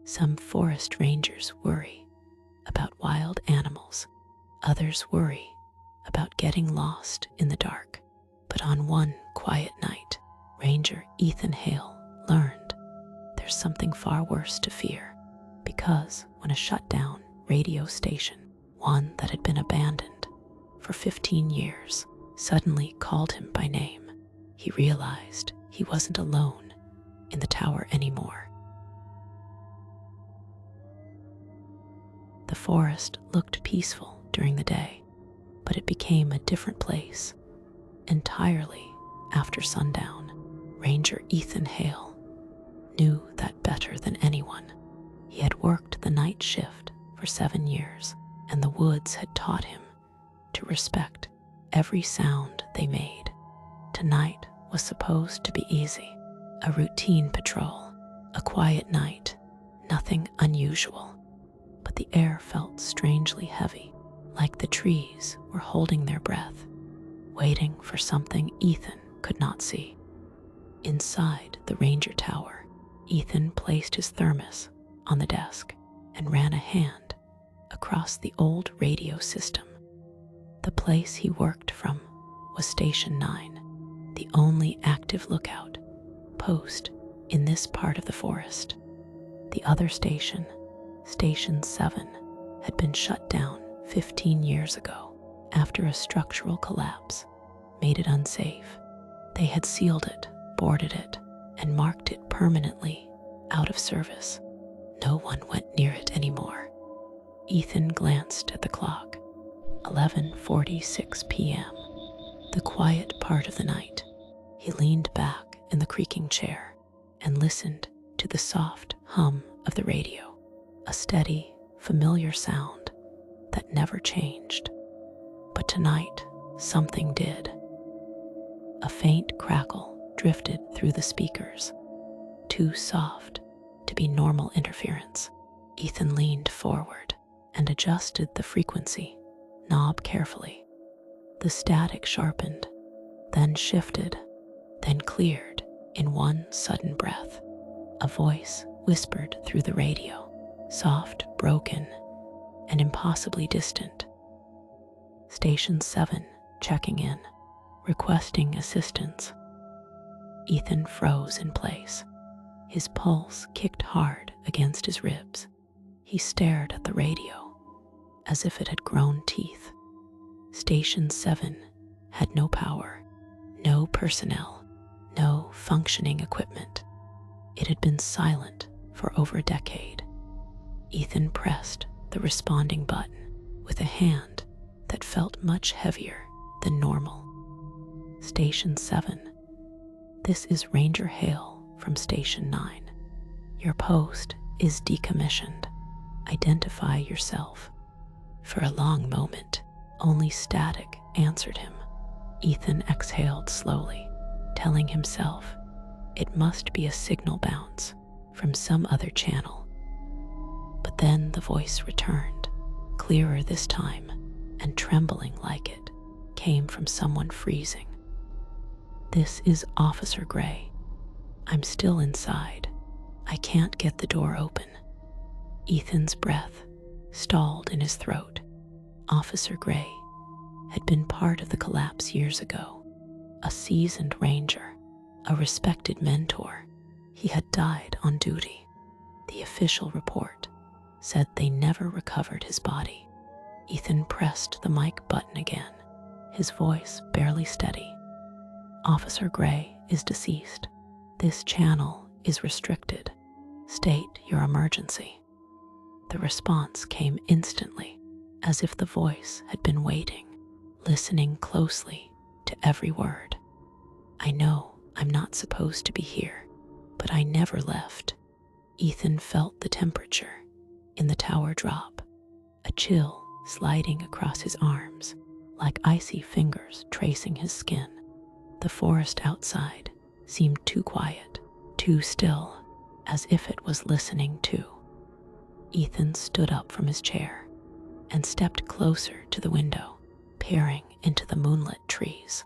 Some forest rangers worry about wild animals. Others worry about getting lost in the dark. But on one quiet night, Ranger Ethan Hale learned there's something far worse to fear, because when a shut-down radio station, one that had been abandoned for 15 years, suddenly called him by name, he realized he wasn't alone in the tower anymore. The forest looked peaceful during the day, but it became a different place entirely after sundown. Ranger Ethan Hale knew that better than anyone. He had worked the night shift for 7 years, and the woods had taught him to respect every sound they made. Tonight was supposed to be easy, a routine patrol, a quiet night, nothing unusual. But the air felt strangely heavy, like the trees were holding their breath, waiting for something Ethan could not see. Inside the ranger tower, Ethan placed his thermos on the desk and ran a hand across the old radio system. The place he worked from was Station 9, the only active lookout post in this part of the forest. The other station, Station 7, had been shut down 15 years ago after a structural collapse made it unsafe. They had sealed it, boarded it, and marked it permanently out of service. No one went near it anymore. Ethan glanced at the clock. 11:46 p.m. The quiet part of the night. He leaned back in the creaking chair and listened to the soft hum of the radio, a steady, familiar sound that never changed. But tonight, something did. A faint crackle drifted through the speakers, too soft to be normal interference. Ethan leaned forward and adjusted the frequency knob carefully. The static sharpened, then shifted, then cleared in one sudden breath. A voice whispered through the radio, soft, broken, and impossibly distant. Station 7 checking in, requesting assistance. Ethan froze in place. His pulse kicked hard against his ribs. He stared at the radio as if it had grown teeth. Station 7 had no power, no personnel, no functioning equipment. It had been silent for over a decade. Ethan pressed the responding button with a hand that felt much heavier than normal. Station 7. This is Ranger Hale from Station 9. Your post is decommissioned. Identify yourself. For a long moment, only static answered him. Ethan exhaled slowly, telling himself it must be a signal bounce from some other channel. But then the voice returned, clearer this time, and trembling like it came from someone freezing. This is Officer Gray. I'm still inside. I can't get the door open. Ethan's breath stalled in his throat. Officer Gray had been part of the collapse years ago, a seasoned ranger, a respected mentor. He had died on duty. The official report said they never recovered his body. Ethan pressed the mic button again, his voice barely steady. Officer Gray is deceased. This channel is restricted. State your emergency. The response came instantly, as if the voice had been waiting, listening closely to every word. I know I'm not supposed to be here, but I never left. Ethan felt the temperature in the tower drop, a chill sliding across his arms, like icy fingers tracing his skin. The forest outside seemed too quiet, too still, as if it was listening too. Ethan stood up from his chair and stepped closer to the window, peering into the moonlit trees.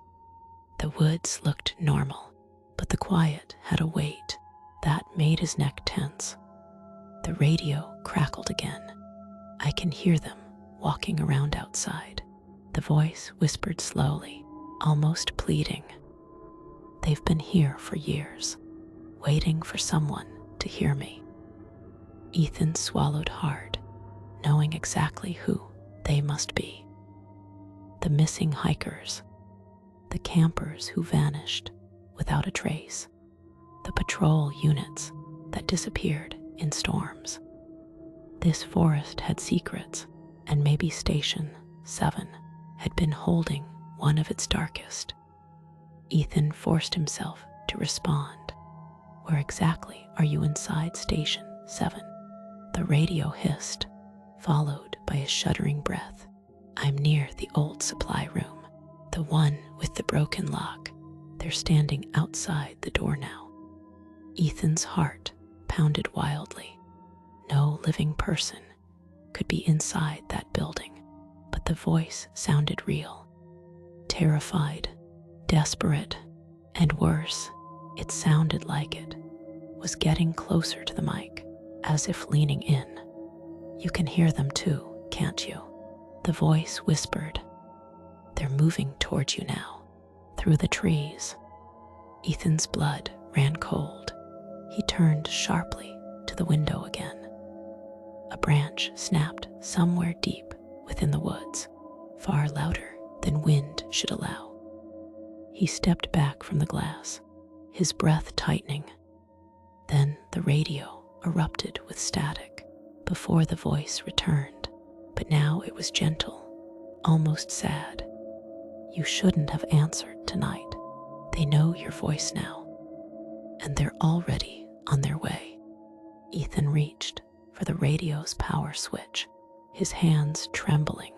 The woods looked normal, but the quiet had a weight that made his neck tense. The radio crackled again. I can hear them walking around outside. The voice whispered slowly, almost pleading. They've been here for years, waiting for someone to hear me. Ethan swallowed hard, knowing exactly who they must be. The missing hikers, the campers who vanished without a trace, the patrol units that disappeared in storms. This forest had secrets, and maybe Station 7 had been holding one of its darkest. Ethan forced himself to respond. Where exactly are you inside Station 7? The radio hissed, followed by a shuddering breath. I'm near the old supply room, the one with the broken lock. They're standing outside the door now. Ethan's heart pounded wildly. No living person could be inside that building, but the voice sounded real. Terrified, desperate, and worse, it sounded like it was getting closer to the mic, as if leaning in. You can hear them too, can't you? The voice whispered. They're moving towards you now, through the trees. Ethan's blood ran cold. He turned sharply to the window again. A branch snapped somewhere deep within the woods, far louder than wind should allow. He stepped back from the glass, his breath tightening. Then the radio erupted with static before the voice returned, but now it was gentle, almost sad. You shouldn't have answered tonight. They know your voice now, and they're already on their way. Ethan reached for the radio's power switch, his hands trembling.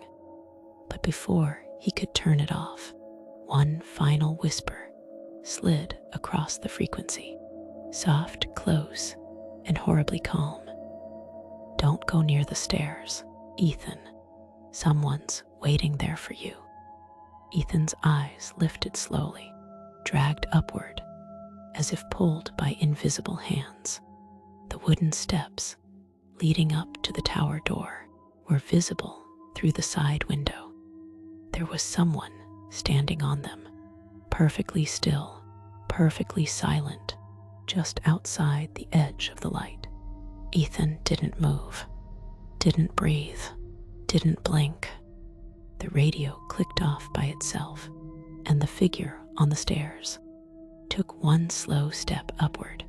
But before he could turn it off, one final whisper slid across the frequency, soft, close, and horribly calm. Don't go near the stairs, Ethan. Someone's waiting there for you. Ethan's eyes lifted slowly, dragged upward, as if pulled by invisible hands. The wooden steps leading up to the tower door were visible through the side window. There was someone standing on them, perfectly still, perfectly silent, just outside the edge of the light. Ethan didn't move, didn't breathe, didn't blink. The radio clicked off by itself, and the figure on the stairs took one slow step upward,